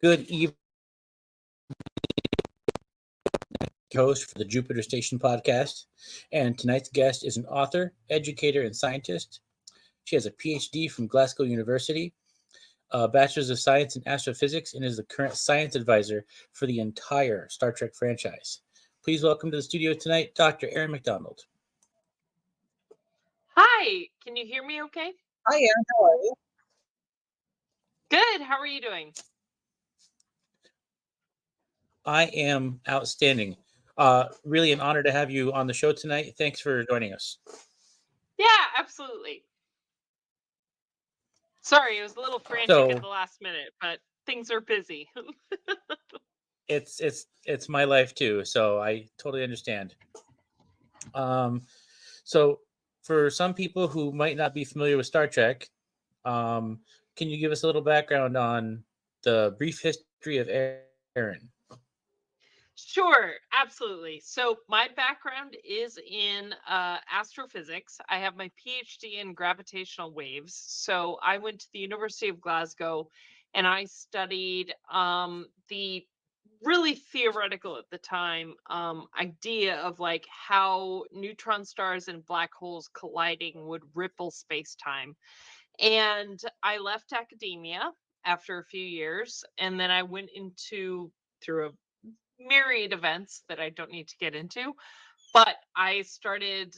Good evening, host for the Jupiter Station podcast. And tonight's guest is an author, educator, and scientist. She has a Ph.D. from Glasgow University, a Bachelor's of Science in Astrophysics, and is the current science advisor for the entire Star Trek franchise. Please welcome to the studio tonight, Dr. Erin Macdonald. Hi, can you hear me okay? Hi, Erin. How are you? Good. How are you doing? I am outstanding. Really an honor to have you on the show tonight. Thanks for joining us. Yeah, absolutely. Sorry, it was a little frantic at the last minute, but things are busy. It's my life too, so I totally understand. So for some people who might not be familiar with Star Trek, can you give us a little background on the brief history of Erin? Sure, absolutely. So my background is in astrophysics. I have my PhD in gravitational waves. So I went to the University of Glasgow and I studied the really theoretical at the time idea of like how neutron stars and black holes colliding would ripple space-time. And I left academia after a few years, and then I went into through a myriad events that I don't need to get into, but I started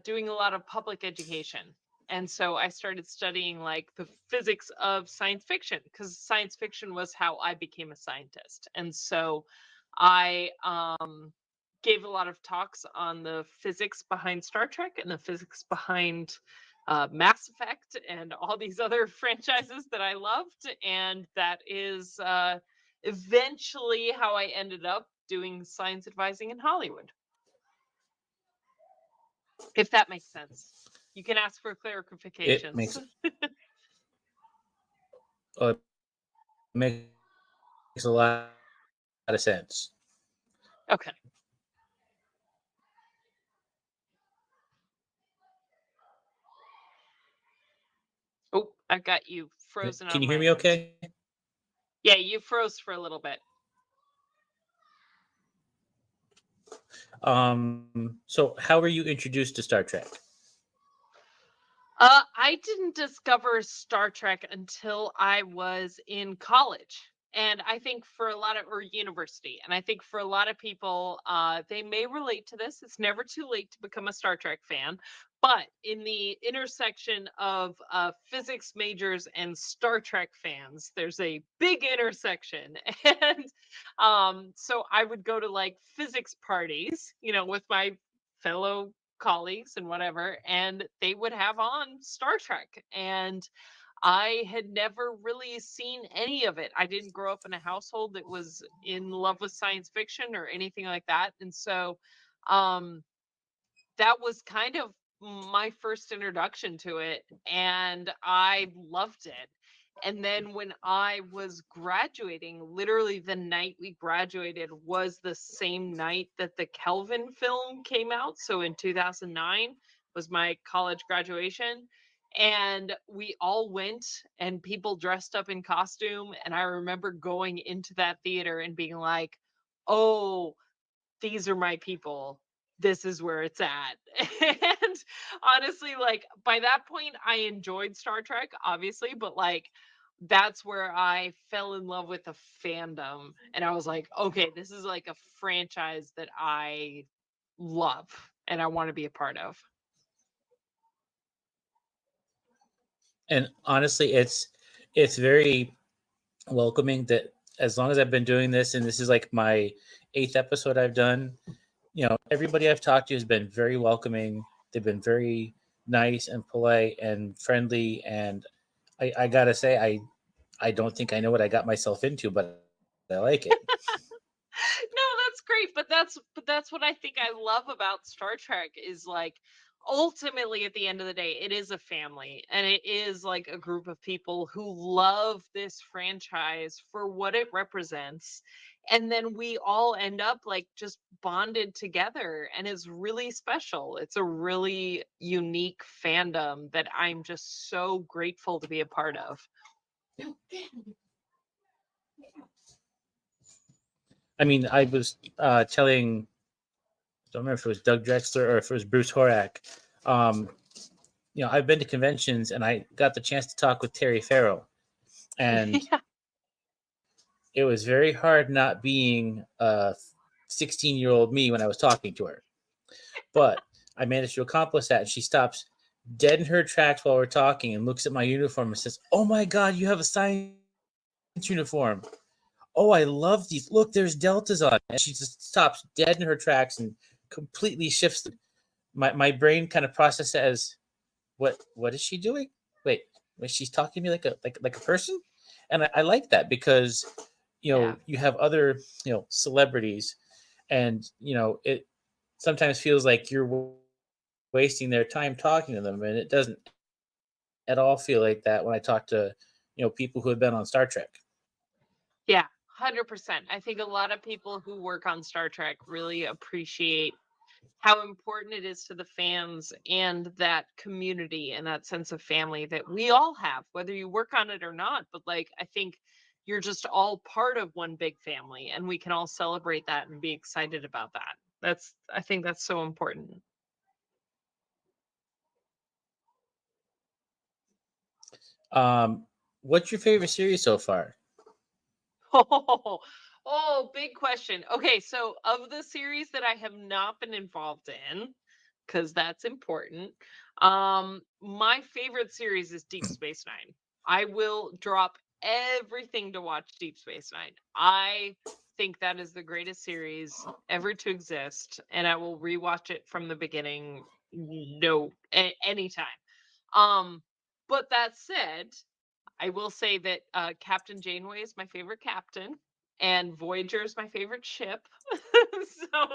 doing a lot of public education. And so I started studying like the physics of science fiction because science fiction was how I became a scientist. And so I gave a lot of talks on the physics behind Star Trek and the physics behind Mass Effect and all these other franchises that I loved. And that is eventually how I ended up doing science advising in Hollywood. If that makes sense. You can ask for It clarifications. makes a lot of sense. Okay. Oh, I've got you frozen Can on you hear my me end. okay? Yeah, you froze for a little bit. So how were you introduced to Star Trek? I didn't discover Star Trek until I was in college. And I think for a lot of, or university, and I think for a lot of people, they may relate to this. It's never too late to become a Star Trek fan. But in the intersection of physics majors and Star Trek fans, there's a big intersection. And so I would go to like physics parties, with my fellow colleagues and whatever, and they would have on Star Trek. And I had never really seen any of it. I didn't grow up in a household that was in love with science fiction or anything like that. And so um that was kind of my first introduction to it, and I loved it. And then when I was graduating, literally the night we graduated was the same night that the Kelvin film came out. So in 2009 was my college graduation. And we all went, and people dressed up in costume. And I remember going into that theater and being like, oh, these are my people. This is where it's at. And honestly, like by that point, I enjoyed Star Trek, obviously, but like that's where I fell in love with the fandom. And I was like, okay, this is like a franchise that I love and I want to be a part of. And honestly, it's very welcoming that as long as I've been doing this, and this is like my 8th episode I've done, everybody I've talked to has been very welcoming. They've been very nice and polite and friendly. And I gotta say, I don't think I know what I got myself into, but I like it. No, that's great, but that's what I think I love about Star Trek is like ultimately at the end of the day it is a family, and it is like a group of people who love this franchise for what it represents, and then we all end up like just bonded together, and it's really special. It's a really unique fandom that I'm just so grateful to be a part of. I mean, I was telling, I don't remember if it was Doug Drexler or if it was Bruce Horak. Um, I've been to conventions and I got the chance to talk with Terry Farrell, and Yeah. it was very hard not being a 16-year-old me when I was talking to her. But I managed to accomplish that. And she stops dead in her tracks while we're talking and looks at my uniform and says, "Oh my God, you have a science uniform. Oh, I love these. Look, there's deltas on it." And she just stops dead in her tracks and completely shifts. My brain kind of processes it as, what is she doing? Wait, she's talking to me like a person? And I like that because Yeah. you have other celebrities, and it sometimes feels like you're wasting their time talking to them, and it doesn't at all feel like that when I talk to people who have been on Star Trek. Yeah. 100%. I think a lot of people who work on Star Trek really appreciate how important it is to the fans and that community and that sense of family that we all have, whether you work on it or not. But like, I think you're just all part of one big family and we can all celebrate that and be excited about that. I think that's so important. Um, what's your favorite series so far? Oh, oh, big question. Okay, so of the series that I have not been involved in, because that's important, my favorite series is Deep Space Nine. I will drop everything to watch Deep Space Nine. I think that is the greatest series ever to exist, and I will rewatch it from the beginning, no, anytime. Um, but that said, I will say that Captain Janeway is my favorite captain, and Voyager is my favorite ship. so,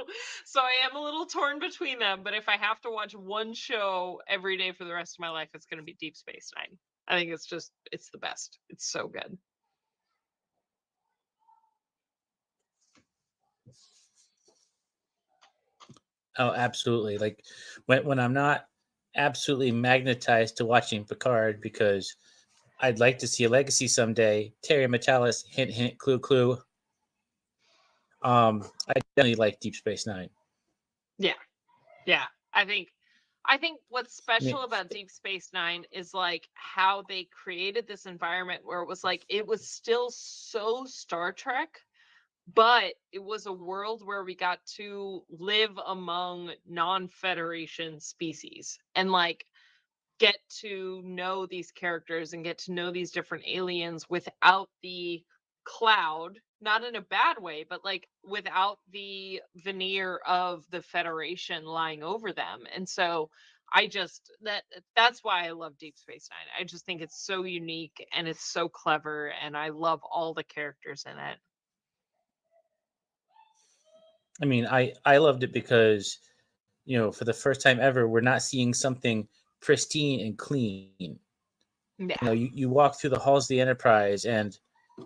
so I am a little torn between them. But if I have to watch one show every day for the rest of my life, it's going to be Deep Space Nine. I think it's the best. It's so good. Oh, absolutely. Like when I'm not absolutely magnetized to watching Picard because I'd like to see a legacy someday. Terry Metalis, hint, hint, clue, clue. I definitely like Deep Space Nine. Yeah, yeah. I think what's I mean, special about Deep Space Nine is like how they created this environment where it was like it was still so Star Trek, but it was a world where we got to live among non-federation species and like get to know these characters and get to know these different aliens without the cloud, not in a bad way, but like without the veneer of the federation lying over them. And so I just that's why I love Deep Space Nine. I just think it's so unique and it's so clever and I love all the characters in it. I loved it because for the first time ever, we're not seeing something pristine and clean. Yeah. You walk through the halls of the Enterprise, and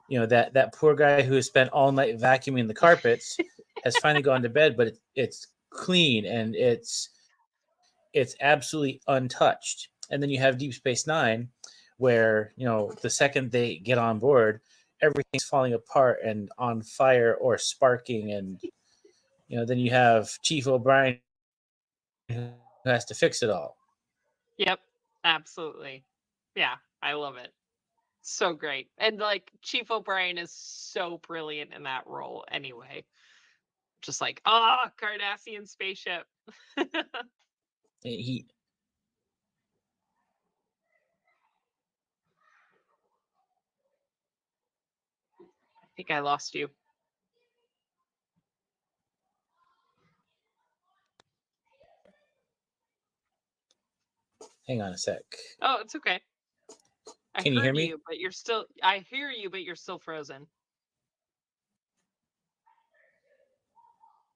that poor guy who has spent all night vacuuming the carpets has finally gone to bed, but it's clean and it's absolutely untouched. And then you have Deep Space Nine, where the second they get on board, everything's falling apart and on fire or sparking, and then you have Chief O'Brien who has to fix it all. Yep. Absolutely. Yeah, I love it. So great. And like Chief O'Brien is so brilliant in that role anyway. Just like, ah, Cardassian spaceship. I He think I lost you. Hang on a sec. Oh, it's okay. I Can you hear heard me? you, but you're still I hear you, but you're still frozen.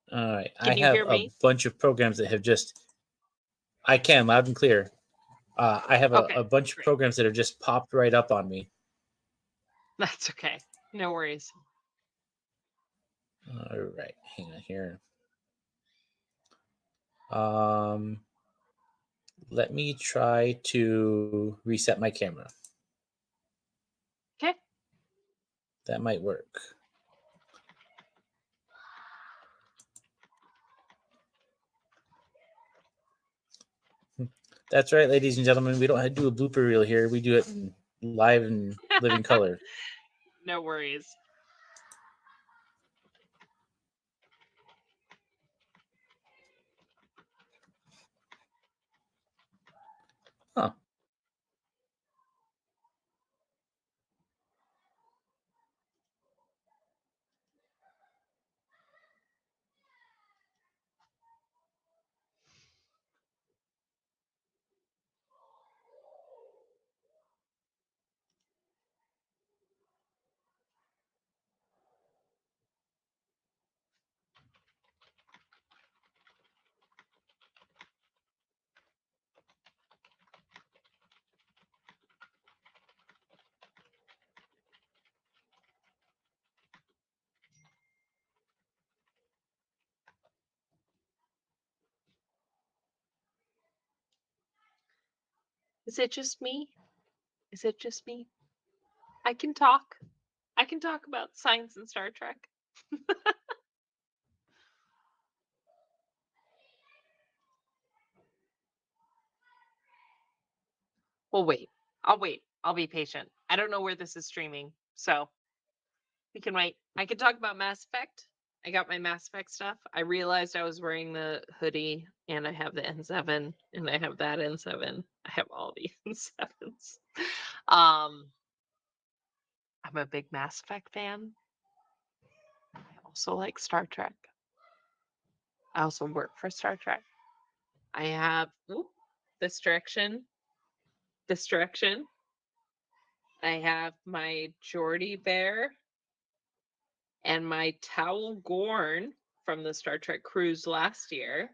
All right. I Can you have hear a me? bunch of programs that have just. I can loud and clear. I have Okay, a bunch of great. programs that have just popped right up on me. That's okay. No worries. All right. Hang on here. Um, Let me try to reset my camera. Okay. That might work. That's right, ladies and gentlemen. We don't do a blooper reel here. We do it in live and living color. No worries. Huh. Is it just me? Is it just me? I can talk. I can talk about science and Star Trek. Well, wait. I'll wait. I'll be patient. I don't know where this is streaming, so we can wait. I can talk about Mass Effect. I got my Mass Effect stuff. I realized I was wearing the hoodie, and I have the N7, and I have that N7. I have all the N7s. Um, I'm a big Mass Effect fan. I also like Star Trek. I also work for Star Trek. I have this direction, this direction. I have my Geordie bear and my Towel Gorn from the Star Trek cruise last year,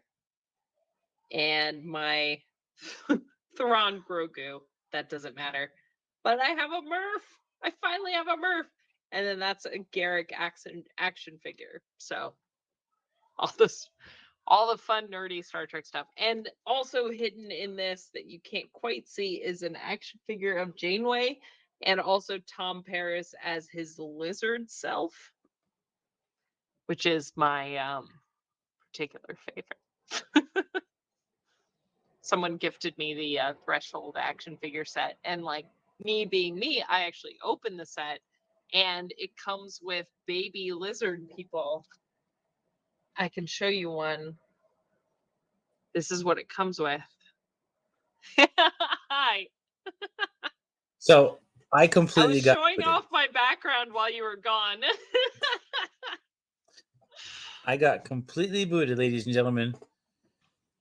and my Thrawn Grogu. That doesn't matter. But I have a Murph. I finally have a Murph. And then that's a Garrick action figure. So all this all the fun nerdy Star Trek stuff. And also hidden in this that you can't quite see is an action figure of Janeway and also Tom Paris as his lizard self, which is my particular favorite. Someone gifted me the Threshold action figure set, and like me being me, I actually opened the set and it comes with baby lizard people. I can show you one. This is what it comes with. Hi. So I I completely was got showing booted. off my background while you were gone. I got completely booted, ladies and gentlemen.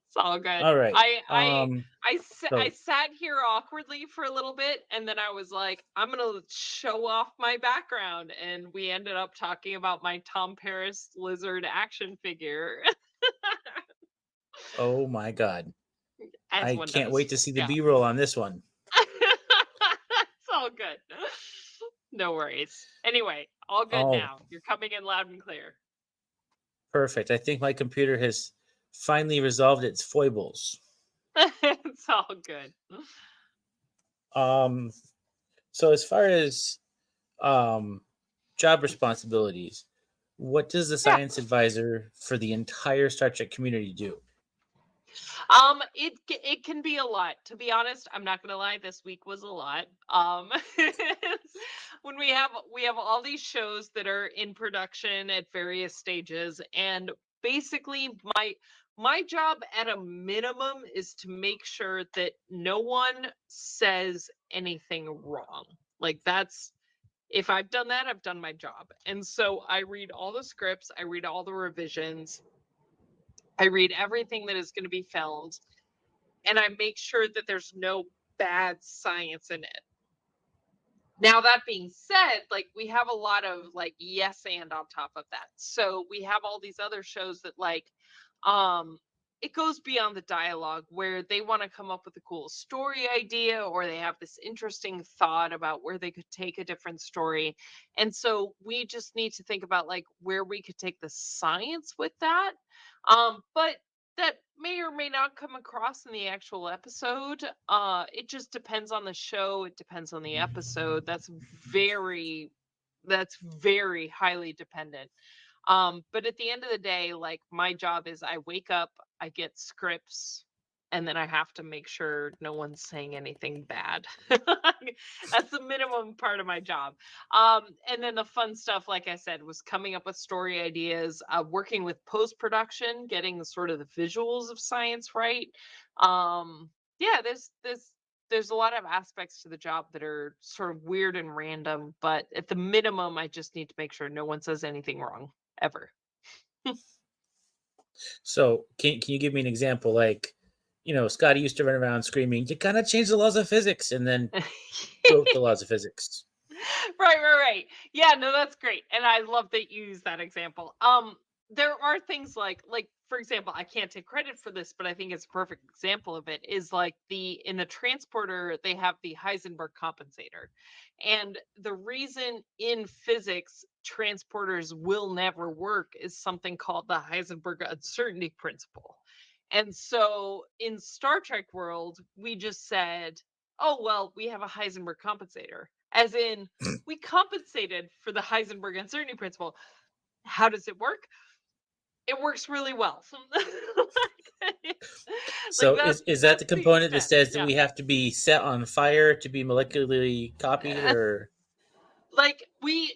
It's all good. All right. I So sat here awkwardly for a little bit, and then I was like, I'm gonna show off my background, and we ended up talking about my Tom Paris lizard action figure, oh my god. as I one can't does. wait to see the Yeah, B-roll on this one. it's all good. No worries. Anyway, all good Oh, now. You're coming in loud and clear. perfect. I think my computer has finally resolved its foibles. It's all good. Um so as far as um job responsibilities, what does the Yeah. science advisor for the entire Star Trek community do? It can be a lot. To be honest, I'm not gonna lie, this week was a lot. When we have all these shows that are in production at various stages, and basically my job at a minimum is to make sure that no one says anything wrong. Like that's if I've done that, I've done my job. And so I read all the scripts, I read all the revisions, I read everything that is going to be filmed, and I make sure that there's no bad science in it. Now that being said, like we have a lot of like yes and on top of that. So we have all these other shows that like um it goes beyond the dialogue where they want to come up with a cool story idea or they have this interesting thought about where they could take a different story. And so we just need to think about like where we could take the science with that. But that may or may not come across in the actual episode. It just depends on the show, it depends on the episode. That's very highly dependent. But at the end of the day, like my job is I wake up, I get scripts, and then I have to make sure no one's saying anything bad. That's the minimum part of my job. And then the fun stuff, like I said, was coming up with story ideas, working with post production, getting the sort of the visuals of science right. Yeah, there's a lot of aspects to the job that are sort of weird and random, but at the minimum, I just need to make sure no one says anything wrong ever. So can you give me an example? Like, Scotty used to run around screaming, "You gotta change the laws of physics," and then broke the laws of physics. Right. Yeah, no, that's great. And I love that you use that example. There are things like for example, I can't take credit for this, but I think it's a perfect example of it is like the in the transporter they have the Heisenberg compensator. And the reason in physics transporters will never work is something called the Heisenberg uncertainty principle. And so in Star Trek world, we just said, "Oh, well, we have a Heisenberg compensator." As in, we compensated for the Heisenberg uncertainty principle. How does it work? It works really well. Like So is that the that's the component that extent. says that Yeah. we have to be set on fire to be molecularly copied, Uh, or like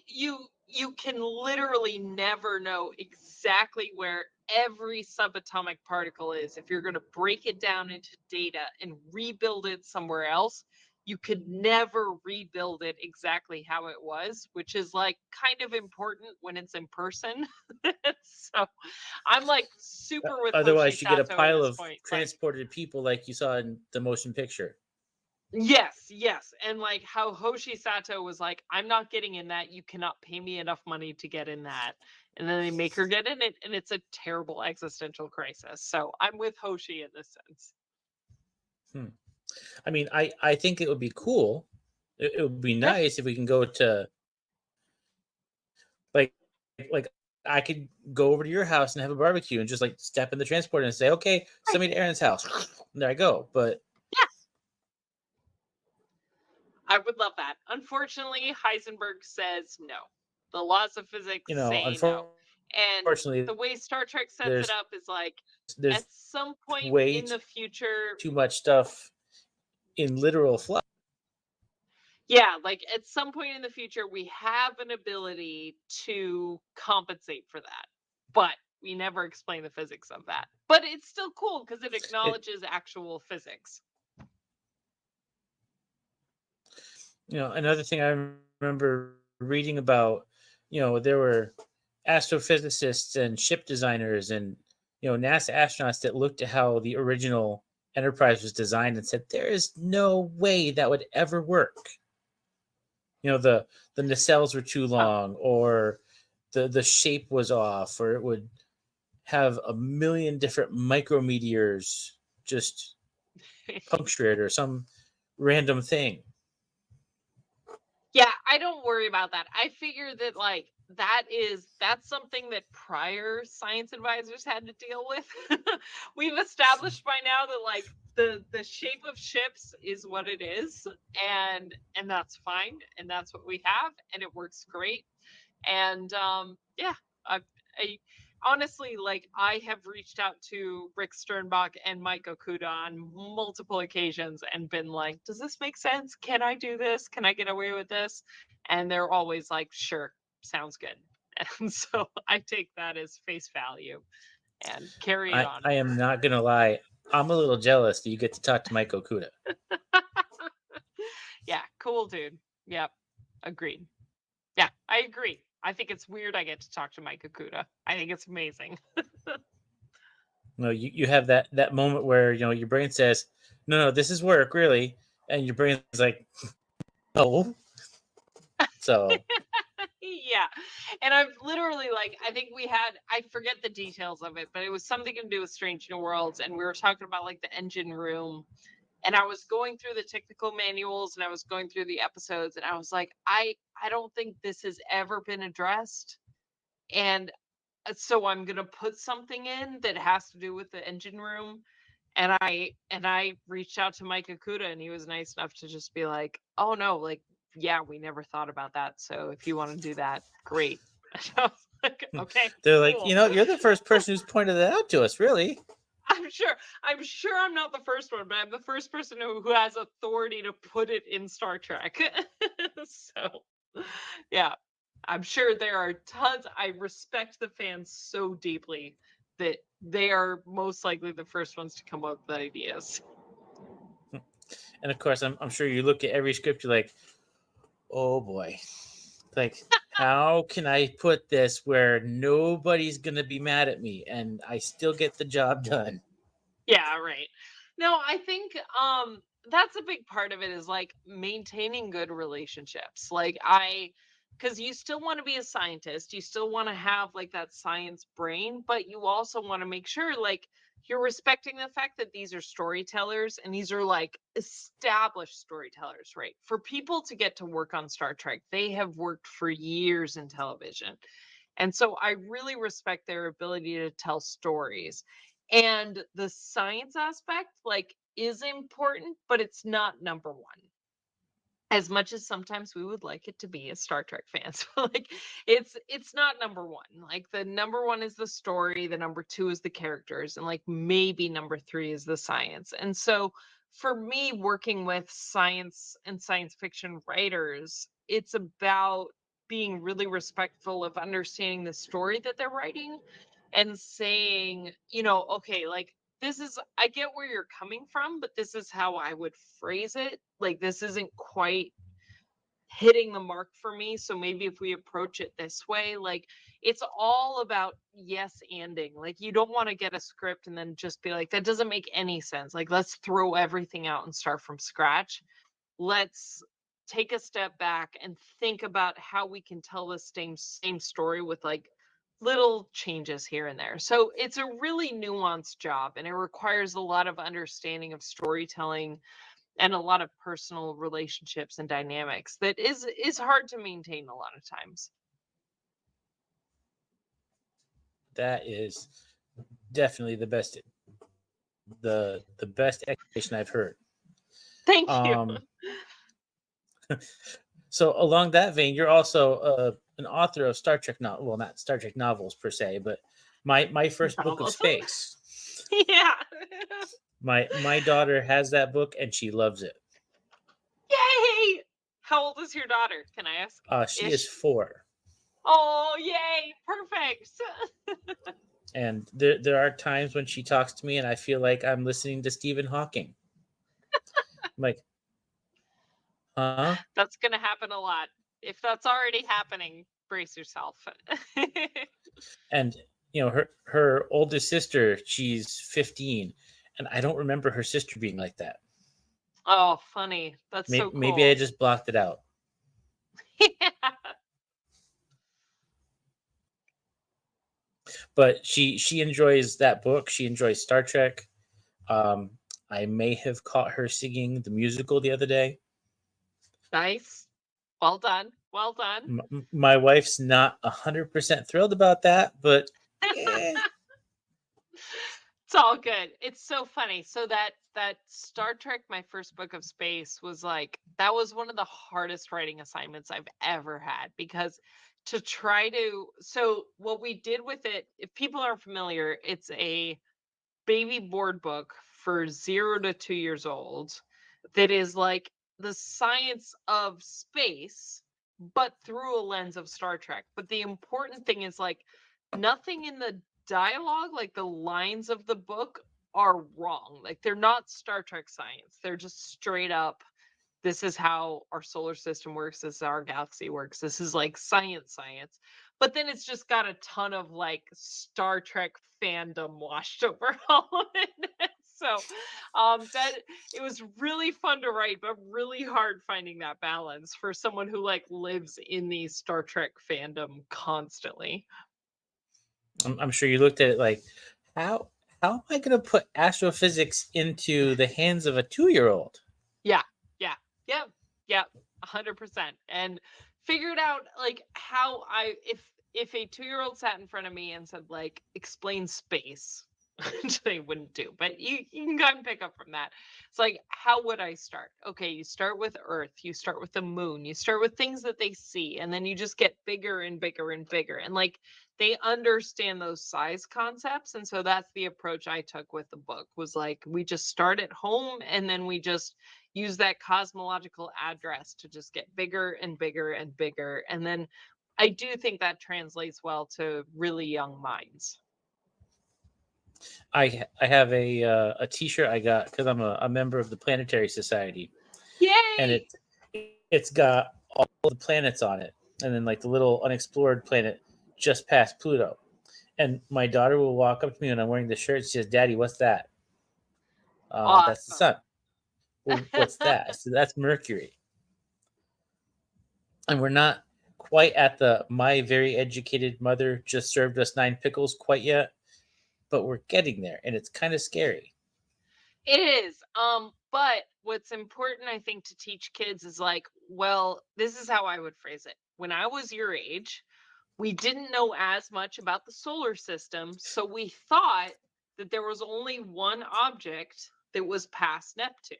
you can literally never know exactly where every subatomic particle is. If you're going to break it down into data and rebuild it somewhere else, you could never rebuild it exactly how it was, which is like kind of important when it's in person. So I'm like super with Hoshi otherwise you get a Sato at pile this of point. Like, transported people like you saw in the motion picture? yes. And like how Hoshi Sato was like, "I'm not getting in that. You cannot pay me enough money to get in that." And then they make her get in it, and it's a terrible existential crisis. So I'm with Hoshi in this sense. Hmm. I mean, I think it would be cool. It would be Yeah, nice if we can go to like like I could go over to your house and have a barbecue and just like step in the transporter and say, "Okay, send right. me to Aaron's house." And there I go. But Yeah, I would love that. Unfortunately, Heisenberg says no. The laws of physics say no. And unfortunately, the way Star Trek sets it there's up is like there's at some point way in the future, too much stuff in literal fluff. yeah, like at some point in the future, we have an ability to compensate for that, but we never explain the physics of that. But it's still cool because it It, acknowledges actual physics. Another thing I remember reading about, there were astrophysicists and ship designers and NASA astronauts that looked at how the original Enterprise was designed and said there is no way that would ever work. The nacelles were too Oh, long, or the shape was off, or it would have a million different micrometeors just puncture it, or some random thing. yeah, I don't worry about that. I figure that like that's something that prior science advisors had to deal with. We've established by now that like the shape of ships is what it is, and that's fine, and that's what we have, and it works great. And yeah, I honestly like I have reached out to Rick Sternbach and Mike Okuda on multiple occasions and been like, "Does this make sense? Can I do this? Can I get away with this?" And they're always like, "Sure, sounds good." And so I take that as face value and carry it on. I am not gonna lie. I'm a little jealous that you get to talk to Mike Okuda. Yeah, cool, dude. Yep, agreed. Yeah, I agree. I think it's weird I get to talk to Mike Okuda. I think it's amazing. No, you have that moment where your brain says, "No, this is work, really," and your brain's like, "No." So Yeah. And I've literally like I think we had I forget the details of it, but it was something to do with Strange New Worlds and we were talking about like the engine room and I was going through the technical manuals and I was going through the episodes and I was like I don't think this has ever been addressed and so I'm going to put something in that has to do with the engine room and I reached out to Mike Akuda and he was nice enough to just be like, "Oh no, like yeah, we never thought about that. So if you want to do that, great." And I was like, "Okay, they're like, cool." "You're the first person who's pointed that out to us, really." I'm sure I'm not the first one, but I'm the first person who has authority to put it in Star Trek. So, yeah, I'm sure there are tons. I respect the fans so deeply that they are most likely the first ones to come up with ideas. And of course, I'm sure you look at every script, you're like, oh boy, like how can I put this where nobody's gonna be mad at me and I still get the job done? Yeah, right. No, I think that's a big part of it is like maintaining good relationships. Like I cuz you still want to be a scientist, you still want to have like that science brain, but you also want to make sure like you're respecting the fact that these are storytellers and these are like established storytellers, right? For people to get to work on Star Trek, they have worked for years in television. And so I really respect their ability to tell stories. And the science aspect, like, is important, but it's not number one. As much as sometimes we would like it to be as Star Trek fans, like it's not number one. Like the number one is the story, the number two is the characters, and like maybe number three is the science. And so for me, working with science and science fiction writers, it's about being really respectful of understanding the story that they're writing and saying, okay, like this is, I get where you're coming from, but this is how I would phrase it. Like this isn't quite hitting the mark for me. So maybe if we approach it this way, like it's all about yes anding. Like you don't want to get a script and then just be like, that doesn't make any sense. Like let's throw everything out and start from scratch. Let's take a step back and think about how we can tell the same story with like little changes here and there. So it's a really nuanced job and it requires a lot of understanding of storytelling and a lot of personal relationships and dynamics that is hard to maintain a lot of times. That is definitely the best explanation I've heard. Thank you. Um, so along that vein, you're also an author of Star Trek well, not Star Trek novels per se, but my first book of Novels. space. Yeah. My daughter has that book and she loves it. Yay! How old is your daughter? Can I ask? She is Ish. 4, Oh, yay! Perfect. and there are times when she talks to me and I feel like I'm listening to Stephen Hawking. I'm like, huh? That's gonna happen a lot. If that's already happening, brace yourself. And her oldest sister, she's 15, and I don't remember her sister being like that. Oh, funny. That's so Maybe I cool. just blocked it out. Yeah. But she enjoys that book. She enjoys Star Trek. Um, I may have caught her singing the musical the other day. Nice. Well done. Well done. My wife's not 100% thrilled about that, but eh, It's all good. It's so funny. So that Star Trek, my first book of space, was like that was one of the hardest writing assignments I've ever had because to try to so what we did with it, if people aren't familiar, it's a baby board book for 0 to 2 years old that is like the science of space, but through a lens of Star Trek. But the important thing is like nothing in the dialogue, like the lines of the book, are wrong. Like they're not Star Trek science. They're just straight up this is how our solar system works, this is how our galaxy works, this is like science, but then it's just got a ton of like Star Trek fandom washed over all of it. So that it was really fun to write but really hard finding that balance for someone who like lives in the Star Trek fandom constantly. I'm sure you looked at it like, how how am I going to put astrophysics into the hands of a 2-year-old? Yeah, yeah, yep, yep, 100%. And figured out like how I if a 2-year-old sat in front of me and said like explain space, which they wouldn't do, but you can kind of pick up from that. It's like how would I start? Okay, you start with Earth, you start with the moon, you start with things that they see, and then you just get bigger and bigger and bigger. And like they understand those size concepts. And so that's the approach I took with the book, was like, we just start at home and then we just use that cosmological address to just get bigger and bigger and bigger. And then I do think that translates well to really young minds. I have a T-shirt I got because I'm a member of the Planetary Society, and Yay! it's got all the planets on it, and then like the little unexplored planet just past Pluto. And my daughter will walk up to me when I'm wearing the shirt. She says, "Daddy, what's that?" That's the Awesome. sun. Well, what's that? I said, "That's Mercury." And we're not quite at the "my very educated mother just served us 9 pickles" quite yet, but we're getting there, and it's kind of scary. It is. But what's important, I think, to teach kids is like, well, this is how I would phrase it. When I was your age, we didn't know as much about the solar system, so we thought that there was only one object that was past Neptune.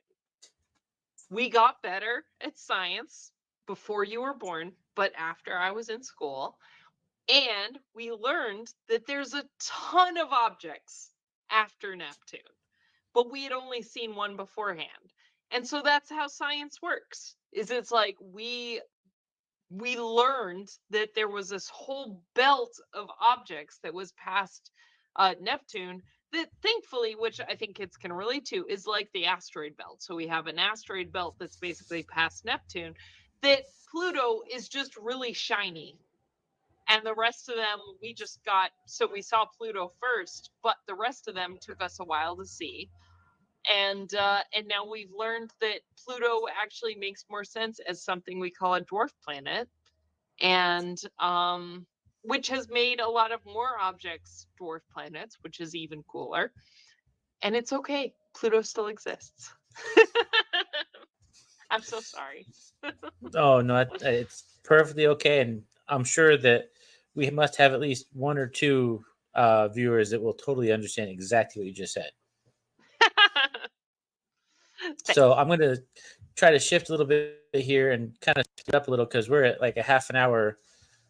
We got better at science before you were born, but after I was in school, and we learned that there's a ton of objects after Neptune, but we had only seen one beforehand. And so that's how science works. Is it's like we learned that there was this whole belt of objects that was past Neptune, that thankfully, which I think kids can relate to, is like the asteroid belt. So we have an asteroid belt that's basically past Neptune, that Pluto is just really shiny. And the rest of them, we just got, so we saw Pluto first, but the rest of them took us a while to see. And now we've learned that Pluto actually makes more sense as something we call a dwarf planet, and which has made a lot of more objects dwarf planets, which is even cooler. And it's okay, Pluto still exists. I'm so sorry. Oh no, it's perfectly okay, and I'm sure that we must have at least one or two viewers that will totally understand exactly what you just said. So Thanks. I'm going to try to shift a little bit here and kind of speed up a little because we're at like a half an hour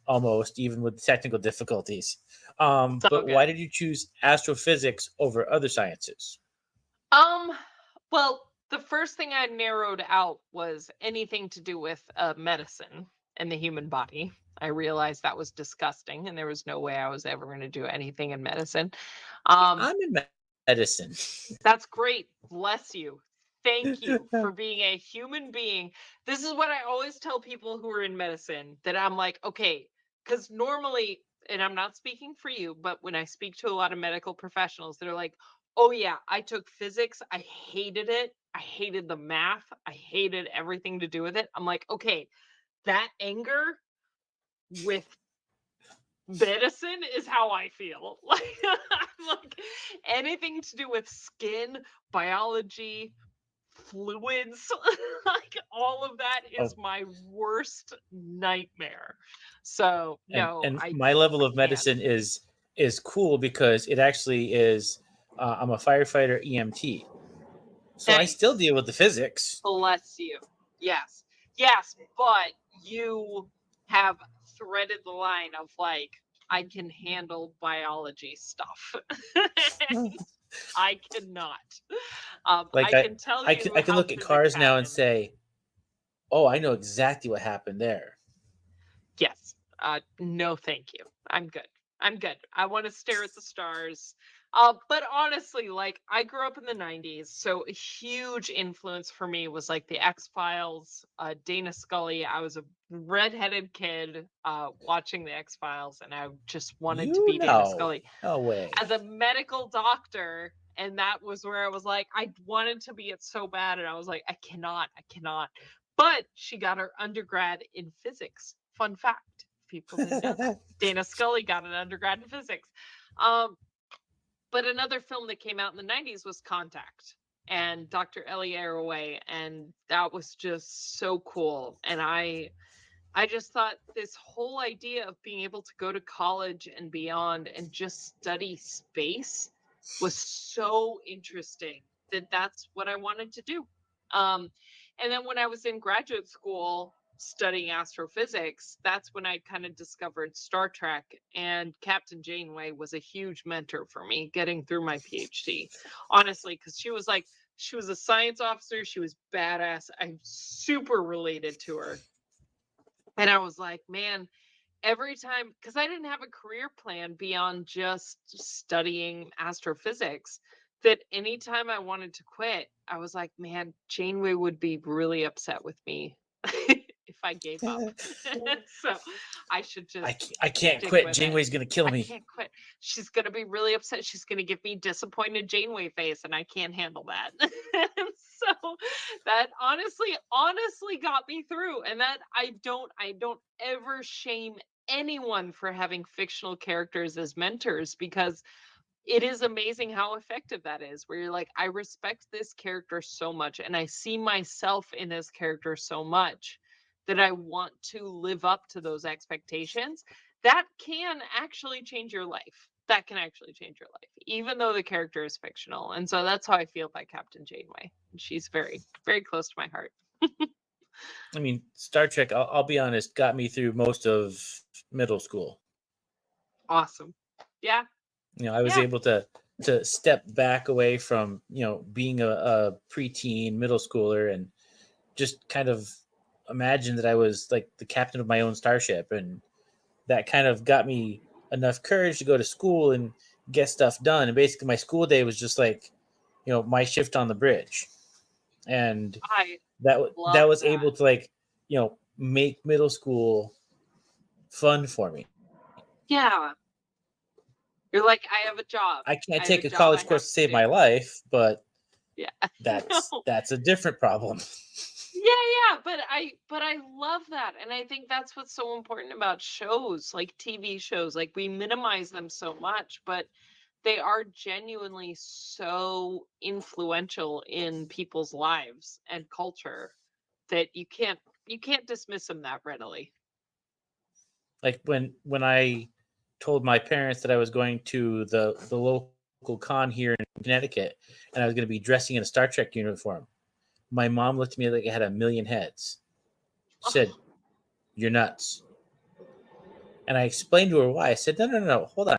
almost, even with technical difficulties. So But why good. did you choose astrophysics over other sciences? Um, well, the first thing I narrowed out was anything to do with medicine and the human body. I realized that was disgusting, and there was no way I was ever going to do anything in medicine. Um, I'm in medicine. that's great. Bless you. Thank you for being a human being. This is what I always tell people who are in medicine, that I'm like, okay, because normally, and I'm not speaking for you, but when I speak to a lot of medical professionals, they're like, oh, yeah, I took physics. I hated it. I hated the math. I hated everything to do with it. I'm like, okay, that anger with medicine is how I feel. Like, I'm like, anything to do with skin, biology, fluids, like all of that is Oh, my worst nightmare. So no, and I my level I of can't. medicine is cool because it actually is. I'm a firefighter EMT, so I still Nice. deal with the physics. Bless you. Yes. Yes, but you have threaded the line of like, I can handle biology stuff. I cannot. Like I can tell you I can how look at physics cars now and happens. say, "Oh, I know exactly what happened there." Yes. No, thank you. I'm good. I'm good. I want to stare at the stars. But honestly, like, I grew up in the 90s, so a huge influence for me was like the X Files, Dana Scully. I was a redheaded kid watching the X Files, and I just wanted to You be Dana know, Scully. no way. As a medical doctor, and that was where I was like, I wanted to be it so bad, and I was like, I cannot. But she got her undergrad in physics. Fun fact, people didn't know that. Dana Scully got an undergrad in physics. Um, but another film that came out in the 90s was Contact, and Dr. Ellie Arroway, and that was just so cool. And I just thought this whole idea of being able to go to college and beyond and just study space was so interesting, that that's what I wanted to do. Um, and then when I was in graduate school, studying astrophysics, that's when I kind of discovered Star Trek, and Captain Janeway was a huge mentor for me getting through my PhD. Honestly, because she was a science officer, she was badass. I'm super related to her. And I was like, man, every time, because I didn't have a career plan beyond just studying astrophysics, that anytime I wanted to quit, I was like, man, Janeway would be really upset with me if I gave up. So I should just I can't stick quit. with it. Janeway's gonna kill I me. can't quit. She's gonna be really upset. She's gonna give me disappointed Janeway face, and I can't handle that. So that honestly got me through. And that I don't ever shame anyone for having fictional characters as mentors, because it is amazing how effective that is, where you're like, I respect this character so much and I see myself in this character so much that I want to live up to those expectations. That can actually change your life. That can actually change your life, even though the character is fictional. And so that's how I feel by Captain Janeway. She's very, very close to my heart. I mean, Star Trek, I'll be honest, got me through most of middle school. Awesome. Yeah. I was Yeah. able to step back away from being a preteen middle schooler and just kind of imagine that I was like the captain of my own starship, and that kind of got me enough courage to go to school and get stuff done. And basically, my school day was just like my shift on the bridge, and I that love was that. able to make middle school fun for me. Yeah. You're like, I have a job. I can't I have a take a job I college course have to to save do. my life, but Yeah. No. that's a different problem. Yeah, but I love that. And I think that's what's so important about shows, like TV shows. Like, we minimize them so much, but they are genuinely so influential in people's lives and culture that you can't dismiss them that readily. Like when I told my parents that I was going to the local con here in Connecticut and I was going to be dressing in a Star Trek uniform, my mom looked at me like I had a million heads. She said, "You're nuts." And I explained to her why. I said, "No, hold on.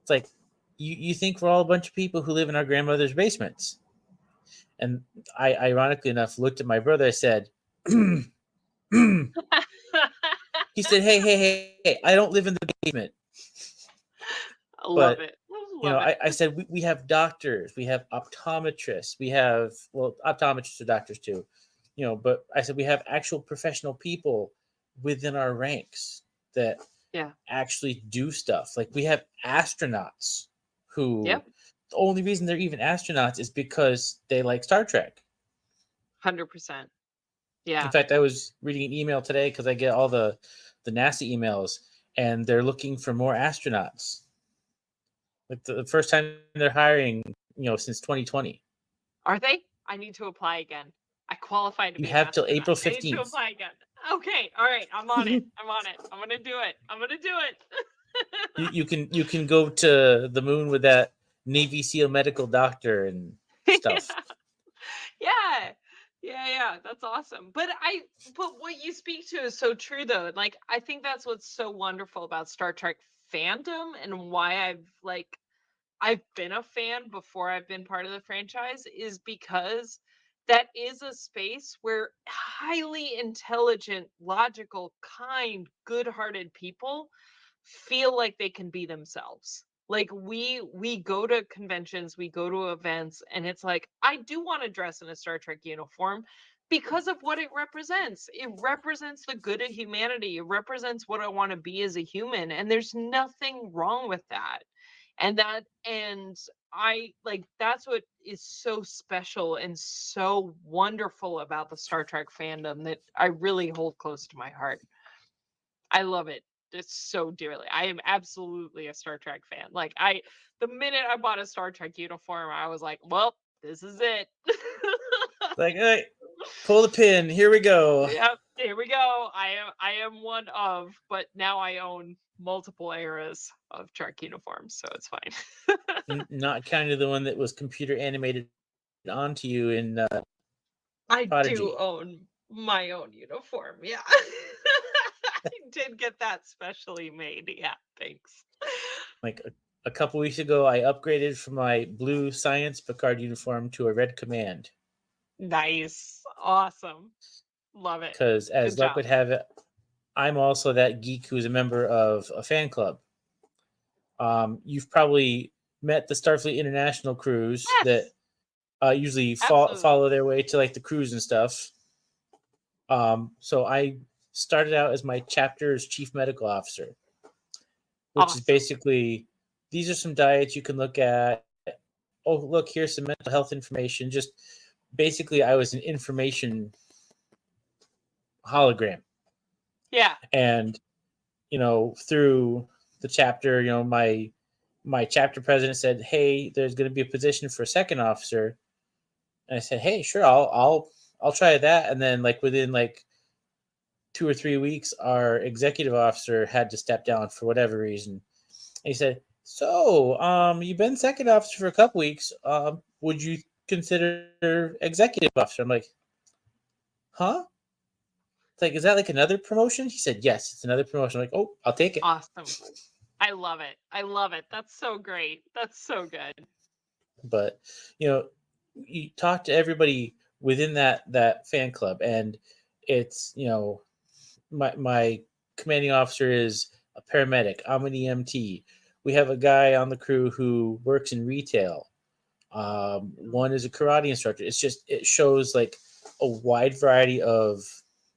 It's like you think we're all a bunch of people who live in our grandmother's basements." And I, ironically enough, looked at my brother. I said, he said, "Hey, I don't live in the basement." I love But it. Love it. I said we have doctors, we have optometrists, we have optometrists are doctors too, but I said we have actual professional people within our ranks that Yeah. actually do stuff. Like we have astronauts who Yep. the only reason they're even astronauts is because they like Star Trek. 100%. In Yeah. fact, I was reading an email today because I get all the NASA emails, and they're looking for more astronauts. Like the first time they're hiring, since 2020. Are they? I need to apply again. I qualified to You be an have till astronaut. April I need to 15th. apply again. Okay. All right. I'm on it. I'm on it. I'm gonna do it. I'm gonna do it. You can go to the moon with that Navy SEAL medical doctor and stuff. Yeah. Yeah. That's awesome. But what you speak to is so true though. Like, I think that's what's so wonderful about Star Trek fandom, and why I've been a fan before I've been part of the franchise, is because that is a space where highly intelligent, logical, kind, good-hearted people feel like they can be themselves. Like, we go to conventions, we go to events, and it's like, I do want to dress in a Star Trek uniform because of what it represents. It represents the good of humanity. It represents what I want to be as a human, and there's nothing wrong with that. And I like, that's what is so special and so wonderful about the Star Trek fandom that I really hold close to my heart. I love it. It's so dearly. I am absolutely a Star Trek fan. Like, the minute I bought a Star Trek uniform, I was like, well, this is it. Like, all right, pull the pin. Here we go. Yep, here we go. I am one of, but now I own multiple eras of Trek uniforms, so it's fine. Not kind of the one that was computer animated onto you in I do Prodigy. own my own uniform. Yeah. I did get that specially made. Yeah, thanks. Like a couple weeks ago, I upgraded from my blue Science Picard uniform to a red Command Nice. Awesome. Love it. because, Good as luck job. would have it, I'm also that geek who's a member of a fan club. You've probably met the Starfleet International crews that Yes, usually absolutely. follow their way to like the cruise and stuff. So I started out as my chapter's chief medical officer, which is Awesome. basically these are some diets you can look at. Oh, look, here's some mental health information. Just basically, I was an information hologram, Yeah. and through the chapter, my chapter president said, "Hey, there's going to be a position for a second officer," and I said, "Hey, sure, I'll try that." And then, like within like 2 or 3 weeks, our executive officer had to step down for whatever reason. And he said, "So, you've been second officer for a couple weeks. Would you consider executive officer?" I'm like, "Huh?" It's like, "Is that like another promotion?" He said, "Yes, it's another promotion." I'm like, "Oh, I'll take it." Awesome. I love it. I love it. That's so great. That's so good. But you know, you talk to everybody within that fan club, and it's my commanding officer is a paramedic. I'm an EMT. We have a guy on the crew who works in retail. One is a karate instructor. It shows like a wide variety of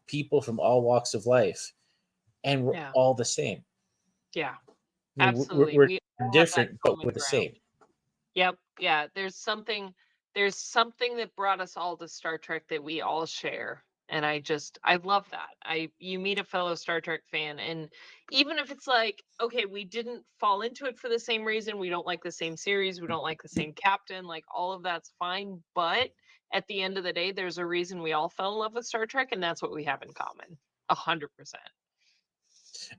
people from all walks of life, and we're Yeah. all the same. Yeah. I mean, Absolutely. we're We all have that different, but common we're the ground. same. Yep. Yeah. There's something that brought us all to Star Trek that we all share. And I love that. You meet a fellow Star Trek fan, and even if it's like, okay, we didn't fall into it for the same reason, we don't like the same series, we don't like the same captain, like all of that's fine. But at the end of the day, there's a reason we all fell in love with Star Trek, and that's what we have in common. 100%.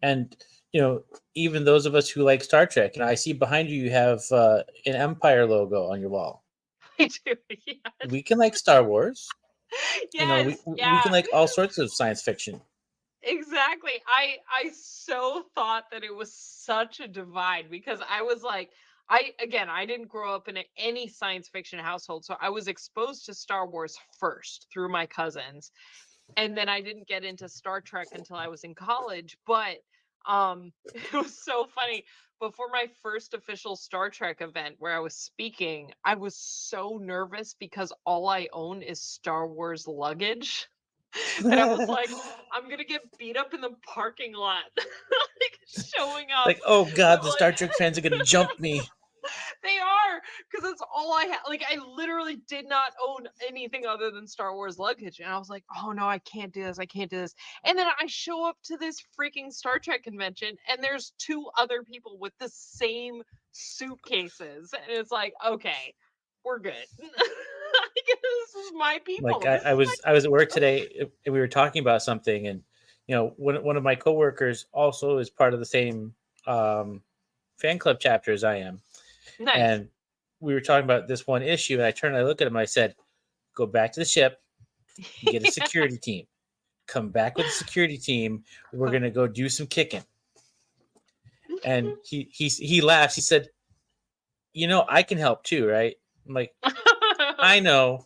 And you know, even those of us who like Star Trek, and I see behind you, you have an Empire logo on your wall. I do. Yes. We can like Star Wars. We Yes. we can Yeah. like all sorts of science fiction. Exactly. I so thought that it was such a divide because I was like, I didn't grow up in any science fiction household, so I was exposed to Star Wars first through my cousins, and then I didn't get into Star Trek until I was in college. But it was so funny. Before my first official Star Trek event where I was speaking, I was so nervous because all I own is Star Wars luggage. And I was like, I'm gonna get beat up in the parking lot, like showing up. Like, oh god, the Like Star Trek fans are gonna jump me. they are, because it's all I had. Like I literally did not own anything other than Star Wars luggage, and I was like, oh no, I can't do this. I can't do this. And then I show up to this freaking Star Trek convention, and there's two other people with the same suitcases, and it's like, okay, we're good. This is my Like people. I, This I is my was I was at work today, and we were talking about something, and one of my coworkers also is part of the same um, fan club chapter as I am, nice. and we were talking about this one issue, and I turned and I looked at him, and I said, "Go back to the ship, get a security team. Come back with a security team. We're gonna go do some kicking." And he laughs. He said, "I can help too, right?" I'm like, I know,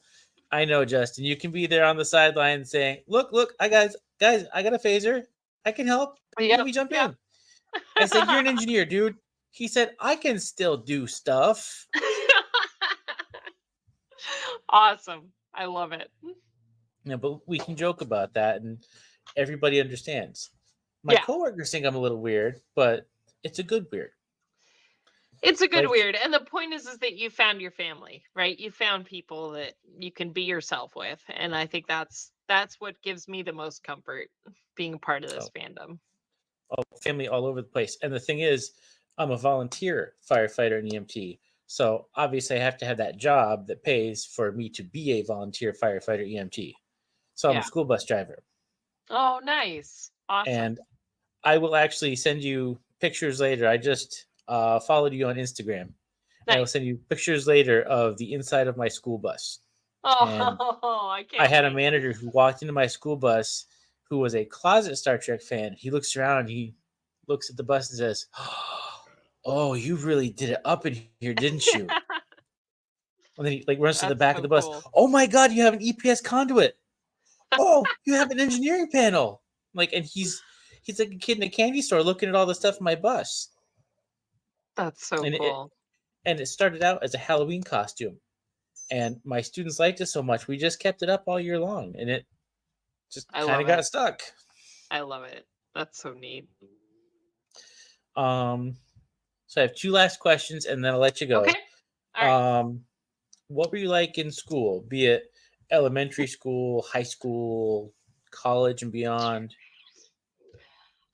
Justin. You can be there on the sideline saying, "Look, guys, I got a phaser. I can help. Let Yep, me jump yep. in." I said, "You're an engineer, dude." He said, "I can still do stuff." Awesome. I love it. But we can joke about that, and everybody understands. My Yeah. coworkers think I'm a little weird, but it's a good weird. It's a good Like, weird. And the point is that you found your family, right? You found people that you can be yourself with. And I think that's what gives me the most comfort being a part of this oh, fandom. family all over the place. And the thing is, I'm a volunteer firefighter and EMT. So obviously, I have to have that job that pays for me to be a volunteer firefighter EMT. So I'm a Yeah. school bus driver. Oh, nice. Awesome. And I will actually send you pictures later. I just followed you on Instagram. And I will Nice. send you pictures later of the inside of my school bus. And Oh, I I can't had a wait. manager who walked into my school bus who was a closet Star Trek fan. He looks around, he looks at the bus and says, "Oh, you really did it up in here, didn't you?" And then he like runs to the That's back of so the bus. cool. "Oh my god, you have an EPS conduit. Oh, you have an engineering panel." Like, and he's like a kid in a candy store looking at all the stuff in my bus. That's so And it cool. and it started out as a Halloween costume. And my students liked it so much, we just kept it up all year long, and it just I kind love of got it. stuck. I love it. That's so neat. Um, so I have two last questions, and then I'll let you Okay. go. All right. Um, what were you like in school, be it elementary school, high school, college, and beyond?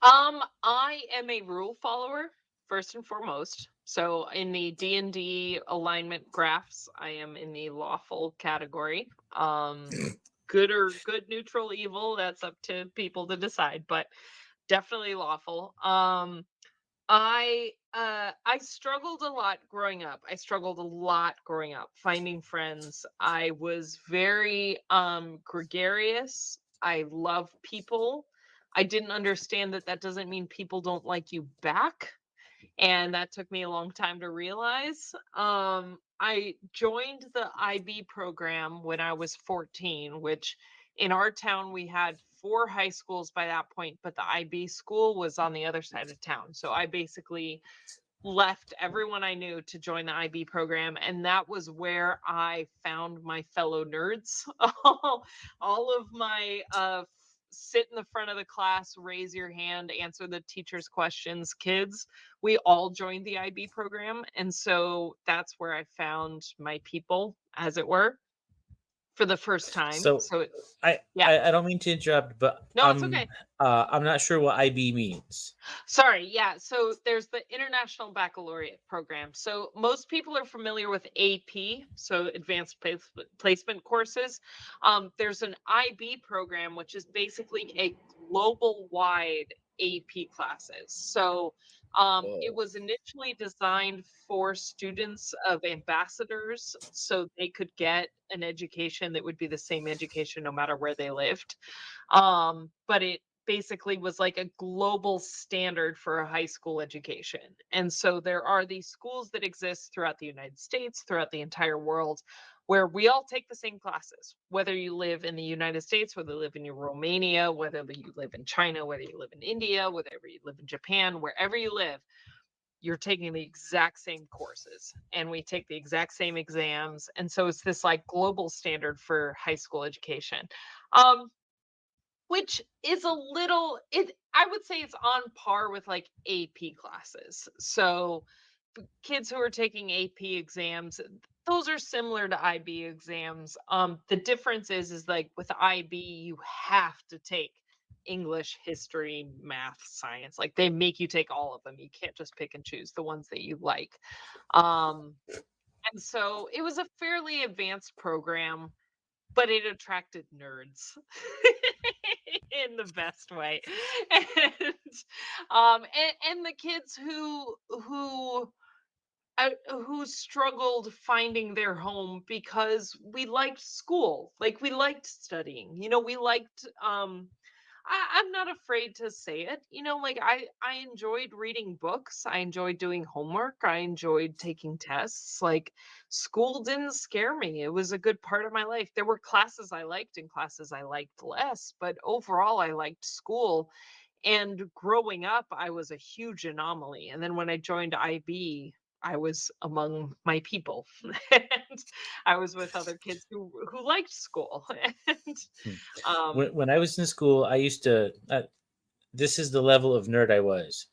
I am a rule follower first and foremost. So in the D&D alignment graphs, I am in the lawful category. Good or good, neutral, evil, that's up to people to decide, but definitely lawful. I struggled a lot growing up. I struggled a lot growing up finding friends. I was very gregarious. I love people. I didn't understand that that doesn't mean people don't like you back, and that took me a long time to realize. I joined the IB program when I was 14, which in our town we had four high schools by that point, but the IB school was on the other side of town. So I basically left everyone I knew to join the IB program, and that was where I found my fellow nerds. All of my sit in the front of the class, raise your hand, answer the teacher's questions kids, we all joined the IB program, and so that's where I found my people, as it were, for the first time. So So I, yeah. I don't mean to interrupt, but No, it's okay. I'm not sure what IB means. Sorry, yeah. So there's the International Baccalaureate program. So most people are familiar with AP, so Placement Courses. There's an IB program, which is basically a global wide AP classes. So it Whoa. was initially designed for students of ambassadors so they could get an education that would be the same education no matter where they lived. But it basically was like a global standard for a high school education. And so there are these schools that exist throughout the United States, throughout the entire world, where we all take the same classes, whether you live in the United States, whether you live in Romania, whether you live in China, whether you live in India, whether you live in Japan, wherever you live, you're taking the exact same courses and we take the exact same exams. And so it's this like global standard for high school education. Um, which is a little it I would say it's on par with like AP classes. So kids who are taking AP exams, those are similar to IB exams. The difference is like with IB you have to take English, history, math, science. Like they make you take all of them. You can't just pick and choose the ones that you like. Um and so it was a fairly advanced program, but it attracted nerds in the best way. And and the kids who struggled finding their home because we liked school, like we liked studying, we liked I'm not afraid to say it. Like I enjoyed reading books. I enjoyed doing homework. I enjoyed taking tests. Like school didn't scare me. It was a good part of my life. There were classes I liked and classes I liked less, but overall I liked school. And growing up, I was a huge anomaly. And then when I joined IB, I was among my people. And I was with other kids who liked school. And Hmm. um When I was in school, I used to. This is the level of nerd I was.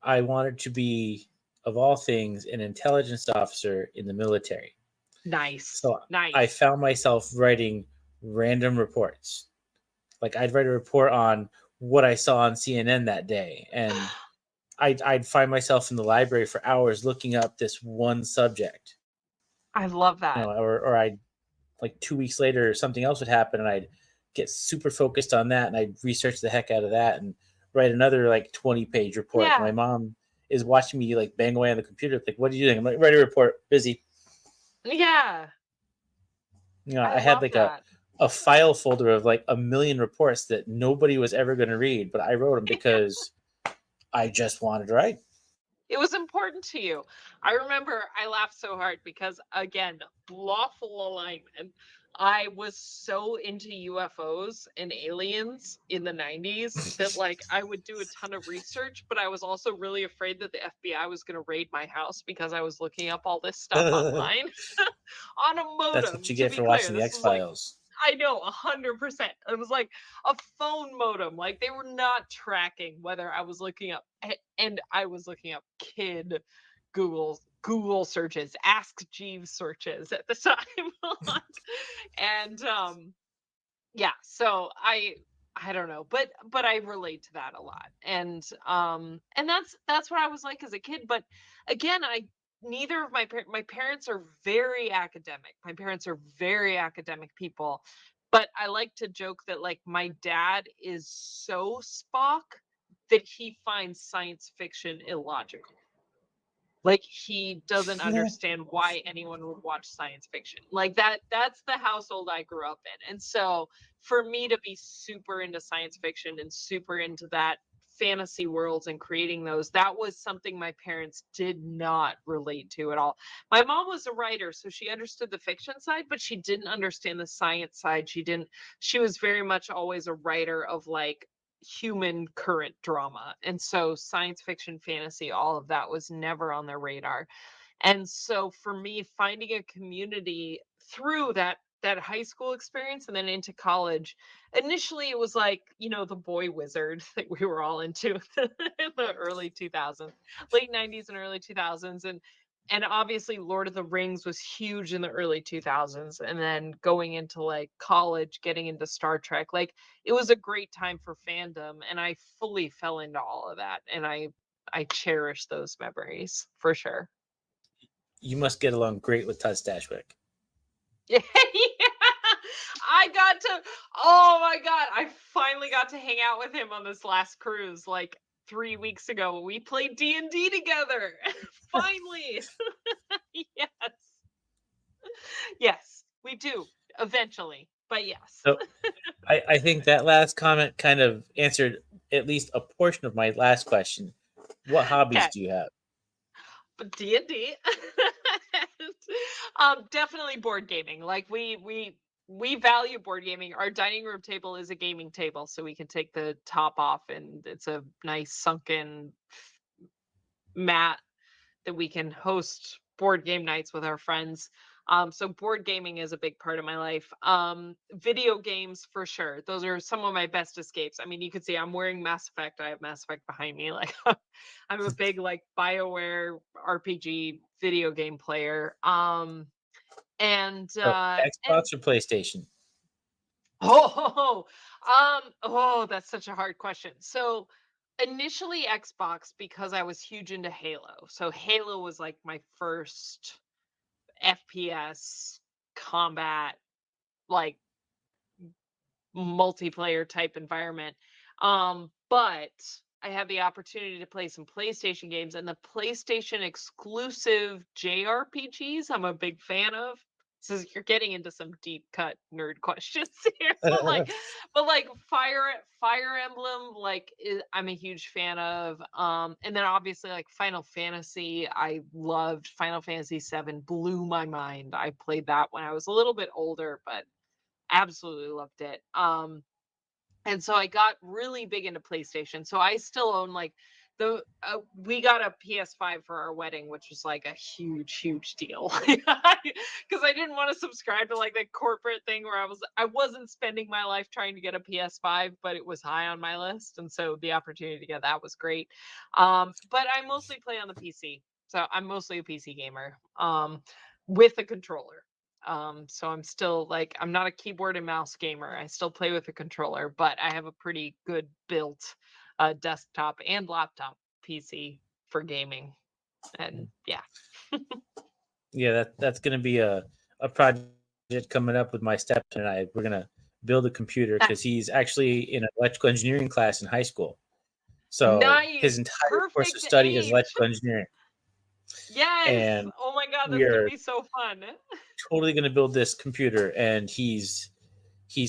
I wanted to be, of all things, an intelligence officer in the military. nice. So I Nice. found myself writing random reports. Like I'd write a report on what I saw on CNN that day, and I'd find myself in the library for hours looking up this one subject. I love that. Or I'd like 2 weeks later something else would happen, and I'd get super focused on that, and I'd research the heck out of that and write another like 20-page report. My Yeah. mom is watching me like bang away on the computer, like, "What are you doing?" I'm like, "Write a report, busy." Yeah. I I had love like that. a file folder of like a million reports that nobody was ever going to read, but I wrote them because I just wanted to write. It was important to you. I remember I laughed so hard because, again, lawful alignment. I was so into UFOs and aliens in the 90s that like I would do a ton of research, but I was also really afraid that the FBI was going to raid my house because I was looking up all this stuff online on a That's what modem, you to get be for clear. watching the This X is like, Files. I know, 100%. It was like a phone modem. Like they were not tracking whether I was looking up, and I was looking up kid Google searches, Ask Jeeves searches at the time. Like, and yeah, so I don't know, but I relate to that a lot. And that's what I was like as a kid. But again, I neither of my parents are very academic. My parents are very academic people. But I like to joke that like my dad is so Spock that he finds science fiction illogical. Like he doesn't understand why anyone would watch science fiction. Like that's the household I grew up in. And so for me to be super into science fiction and super into that fantasy worlds and creating those, that was something my parents did not relate to at all. My mom was a writer, so she understood the fiction side, but she didn't understand the science side. She was very much always a writer of like human current drama. And so science fiction, fantasy, all of that was never on their radar. And so for me, finding a community through that high school experience and then into college, initially it was like, the boy wizard that we were all into in the early 2000s, late 90s and early 2000s. And obviously Lord of the Rings was huge in the early 2000s, and then going into like college, getting into Star Trek, like it was a great time for fandom, and I fully fell into all of that, and I cherish those memories for sure. You must get along great with Todd Stashwick. Yeah, I got to. Oh my god, I finally got to hang out with him on this last cruise like 3 weeks ago. We played D&D together. Finally. Yes. Yes, we do eventually. But yes. So I think that last comment kind of answered at least a portion of my last question. What hobbies Okay. do you have? But D&D. Definitely board gaming. Like we value board gaming. Our dining room table is a gaming table, so we can take the top off, and it's a nice sunken mat that we can host board game nights with our friends. So board gaming is a big part of my life. Video games for sure. Those are some of my best escapes. I mean, you can see I'm wearing Mass Effect. I have Mass Effect behind me. Like I'm a big like BioWare RPG video game player. So And Xbox or PlayStation? that's such a hard question. So initially Xbox because I was huge into Halo. So Halo was like my first FPS combat, like multiplayer type environment. But I had the opportunity to play some PlayStation games, and the PlayStation exclusive JRPGs I'm a big fan of. So you're getting into some deep cut nerd questions here, but like Fire Emblem, like I'm a huge fan of. And then obviously like Final Fantasy, I loved Final Fantasy 7, blew my mind. I played that when I was a little bit older, but absolutely loved it. And so I got really big into PlayStation. So I still own like we got a PS5 for our wedding, which was like a huge deal because I didn't want to subscribe to like the corporate thing where I wasn't spending my life trying to get a PS5, but it was high on my list, and so the opportunity to get that was great. But I mostly play on the PC, so I'm mostly a PC gamer with a controller. So I'm still like I'm not a keyboard and mouse gamer. I still play with a controller, but I have a pretty good built desktop and laptop PC for gaming. And yeah. Yeah, that's going to be a project coming up with my stepson and I. We're going to build a computer because he's actually in an electrical engineering class in high school. So his Nice. entire course of Perfect study is age. electrical engineering, Yes. and Oh my god, we that's gonna are be so fun. totally going to build this computer, and he's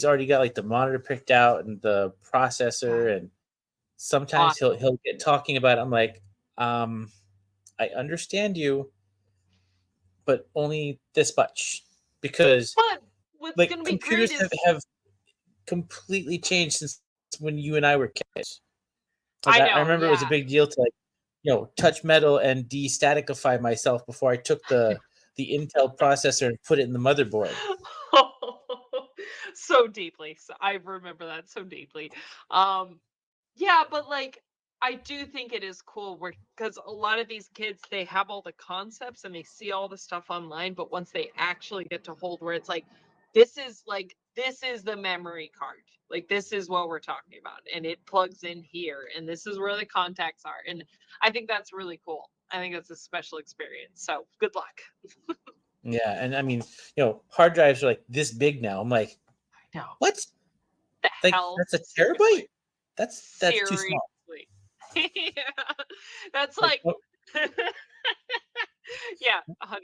already got like the monitor picked out and the processor, and sometimes Awesome. he'll get talking about it. I'm like, I understand you, but only this much, because But what's like going to be great computers is have completely changed since when you and I were kids. Like I I know, remember it was a yeah. big deal to like, touch metal and de-staticify myself before I took the Intel processor and put it in the motherboard. So deeply. So I remember that so deeply. Um Yeah, but like I do think it is cool because a lot of these kids they have all the concepts and they see all the stuff online, but once they actually get to hold where it's this is the memory card. Like this is what we're talking about and it plugs in here and this is where the contacts are. And I think that's really cool. I think that's a special experience. So good luck. Yeah, and I mean, hard drives are like this big now. I'm like, I know. what? The Like hell? that's a terabyte? Seriously. That's too Seriously. small. Yeah. That's Like like yeah, 100%.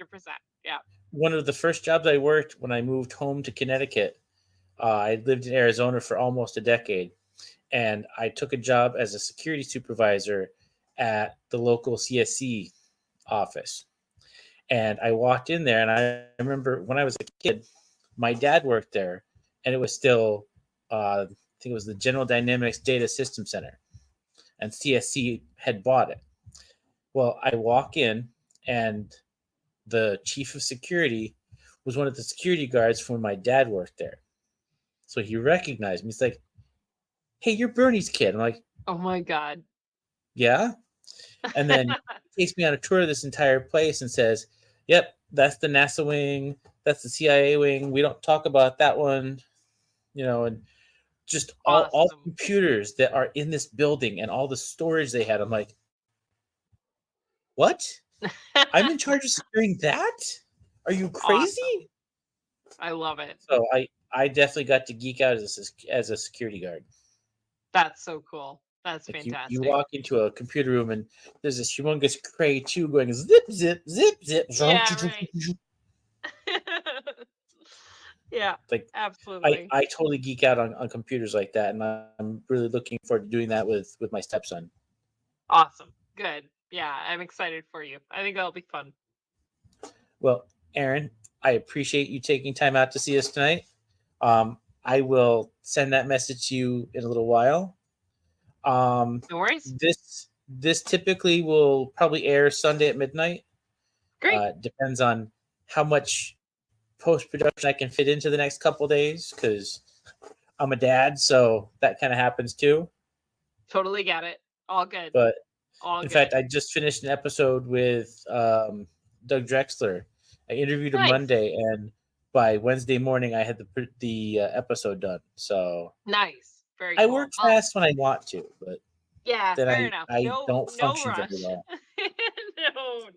Yeah. one of the first jobs I worked when I moved home to Connecticut. I lived in Arizona for almost a decade, and I took a job as a security supervisor at the local CSC office. And I walked in there, and I remember when I was a kid, my dad worked there, and it was still, I think it was the General Dynamics Data System Center, and CSC had bought it. Well, I walk in, and the chief of security was one of the security guards from when my dad worked there. So he recognized me. He's like, "Hey, you're Bernie's kid." I'm like, Oh my god. "Yeah." And then he takes me on a tour of this entire place and says, "Yep, that's the NASA wing. That's the CIA wing. We don't talk about that one." And just all the Awesome. computers that are in this building and all the storage they had. I'm like, "What? I'm in charge of securing that? Are you Awesome. crazy?" I love it. So I definitely got to geek out as a security guard. That's so cool. That's Like you fantastic. walk into a computer room and there's this humongous Cray 2 going zip zip zip zip. Yeah, right. Yeah, Like I absolutely. I totally geek out on computers like that, and I'm really looking forward to doing that with my stepson. Awesome. Good. Yeah, I'm excited for you. I think that'll be fun. Well, Erin, I appreciate you taking time out to see us tonight. I will send that message to you in a little while. No worries. This typically will probably air Sunday at midnight. Great. Depends on how much post production I can fit into the next couple days, because I'm a dad, so that kind of happens too. Totally get it. All good. But All in good. fact, I just finished an episode with Doug Drexler. I interviewed him Nice. Monday, and by Wednesday morning, I had the episode done. So Nice. Very I cool. work fast when I want to, but Yeah, then fair I enough. I No, don't no function very rush. well.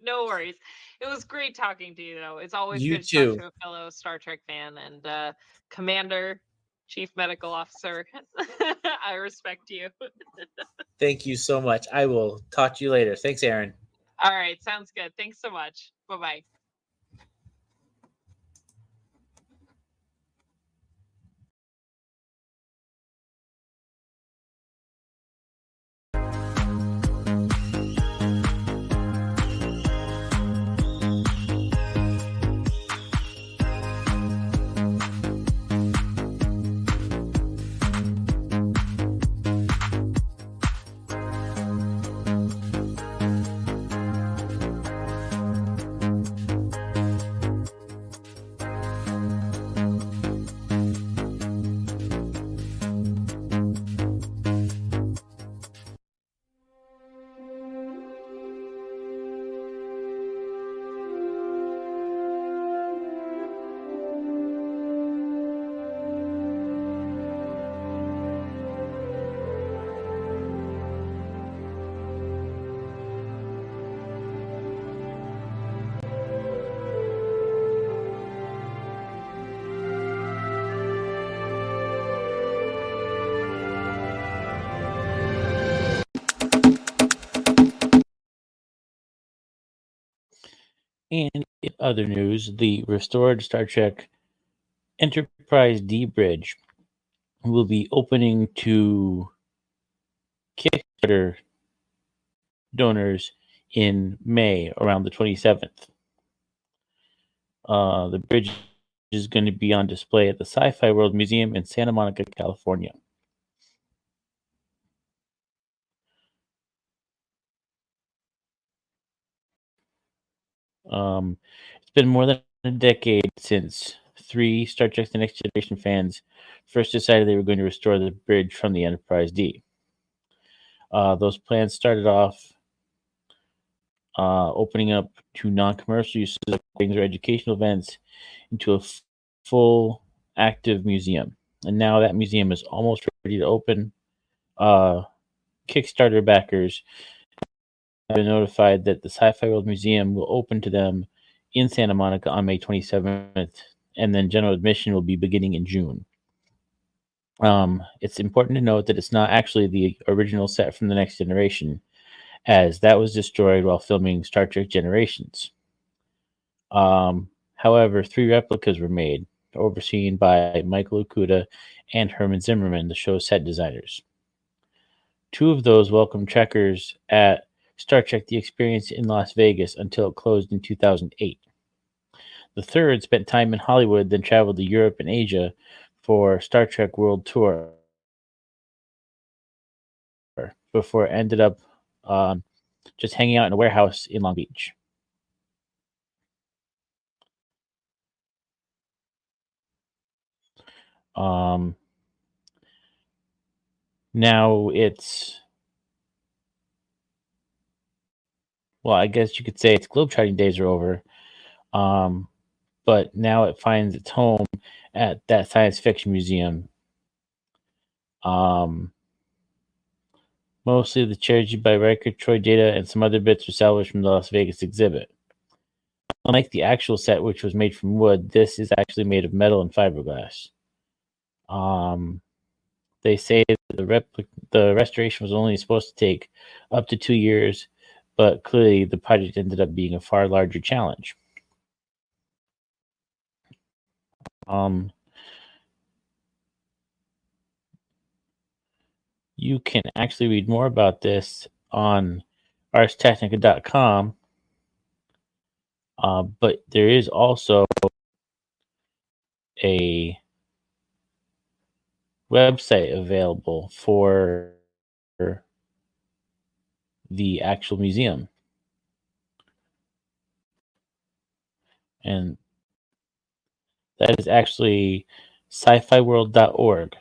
No worries. It was great talking to you, though. It's always You good to talk too. to a fellow Star Trek fan and Commander, Chief Medical Officer. I respect you. Thank you so much. I will talk to you later. Thanks, Erin. All right, sounds good. Thanks so much. Bye bye. And in other news, the restored Star Trek Enterprise D bridge will be opening to Kickstarter donors in May, around the 27th. The bridge is going to be on display at the Sci-Fi World Museum in Santa Monica, California. It's been more than a decade since three Star Trek The Next Generation fans first decided they were going to restore the bridge from the Enterprise D. Those plans started off opening up to non-commercial uses like weddings or educational events into a full active museum. And now that museum is almost ready to open. Kickstarter backers have been notified that the Sci-Fi World Museum will open to them in Santa Monica on May 27th, and then general admission will be beginning in June. It's important to note that it's not actually the original set from The Next Generation, as that was destroyed while filming Star Trek Generations. However, three replicas were made, overseen by Michael Okuda and Herman Zimmerman, the show's set designers. Two of those welcomed Trekkers at Star Trek The Experience in Las Vegas until it closed in 2008. The third spent time in Hollywood, then traveled to Europe and Asia for Star Trek World Tour before it ended up just hanging out in a warehouse in Long Beach. Now it's, well, I guess you could say its globetrotting days are over, but now it finds its home at that science fiction museum. Mostly the charity by Riker, Troy Data, and some other bits were salvaged from the Las Vegas exhibit. Unlike the actual set, which was made from wood, this is actually made of metal and fiberglass. They say that the restoration was only supposed to take up to 2 years, but clearly the project ended up being a far larger challenge. You can actually read more about this on arstechnica.com, but there is also a website available for the actual museum. And that is actually sci-fiworld.org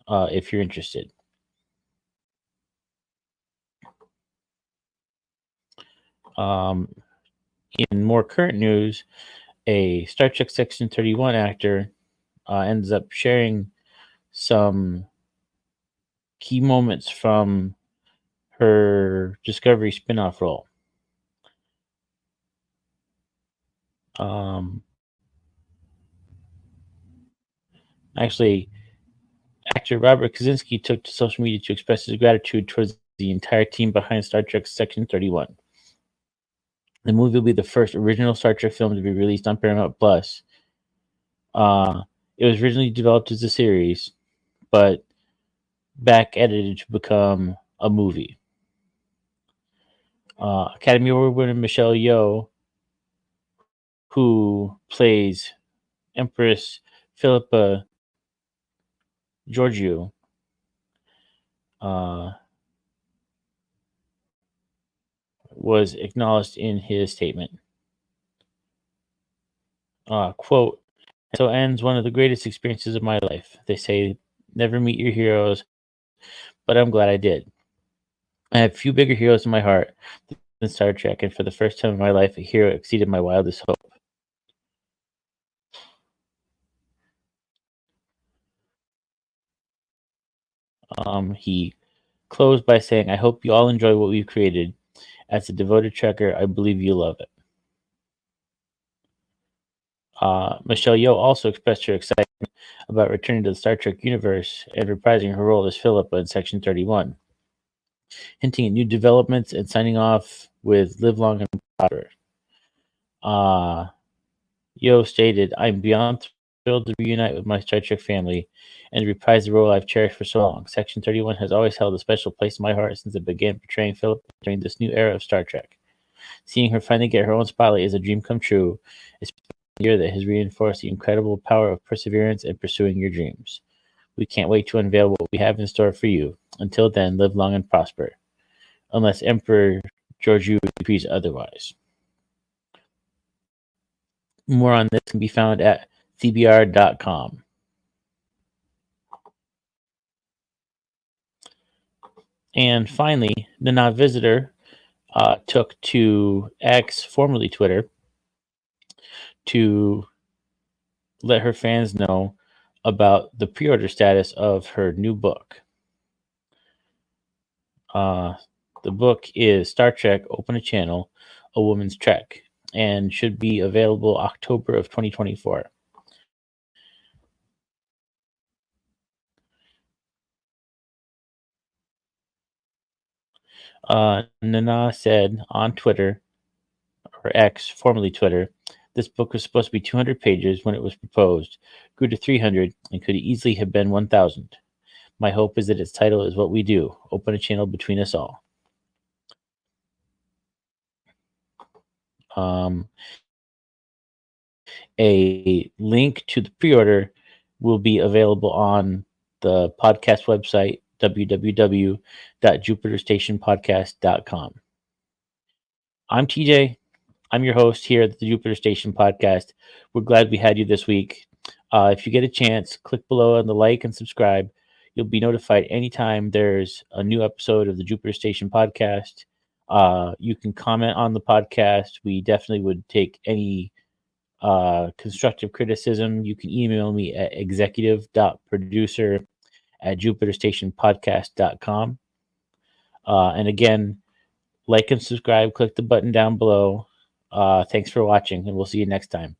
if you're interested. In more current news, a Star Trek Section 31 actor ends up sharing some key moments from her Discovery spin-off role. Actually, actor Robert Kaczynski took to social media to express his gratitude towards the entire team behind Star Trek Section 31. The movie will be the first original Star Trek film to be released on Paramount Plus. It was originally developed as a series, but back edited to become a movie. Academy Award winner Michelle Yeoh, who plays Empress Philippa Georgiou, was acknowledged in his statement. Quote, "So ends one of the greatest experiences of my life. They say never meet your heroes, but I'm glad I did. I have few bigger heroes in my heart than Star Trek, and for the first time in my life, a hero exceeded my wildest hope." He closed by saying, "I hope you all enjoy what we've created. As a devoted Trekker, I believe you'll love it." Michelle Yeoh also expressed her excitement about returning to the Star Trek universe and reprising her role as Philippa in Section 31, hinting at new developments and signing off with "Live long and prosper." Yo stated, "I'm beyond thrilled to reunite with my Star Trek family and to reprise the role I've cherished for so long. Section 31 has always held a special place in my heart since I began portraying Philip during this new era of Star Trek. Seeing her finally get her own spotlight is a dream come true, especially in a year that has reinforced the incredible power of perseverance and pursuing your dreams. We can't wait to unveil what we have in store for you. Until then, live long and prosper. Unless Emperor Georgiou decrees otherwise." More on this can be found at cbr.com. And finally, the non-visitor took to X, formerly Twitter, to let her fans know about the pre-order status of her new book. The book is Star Trek Open a Channel, A Woman's Trek, and should be available October of 2024. Nana said on Twitter, or X, formerly Twitter, "This book was supposed to be 200 pages when it was proposed, grew to 300, and could easily have been 1,000. My hope is that its title is what we do, open a channel between us all." A link to the pre-order will be available on the podcast website, www.jupiterstationpodcast.com. I'm TJ. I'm your host here at the Jupiter Station Podcast. We're glad we had you this week. If you get a chance, click below on the like and subscribe. You'll be notified anytime there's a new episode of the Jupiter Station Podcast. You can comment on the podcast. We definitely would take any constructive criticism. You can email me at executive.producer@jupiterstationpodcast.com. And again, like and subscribe. Click the button down below. Thanks for watching, and we'll see you next time.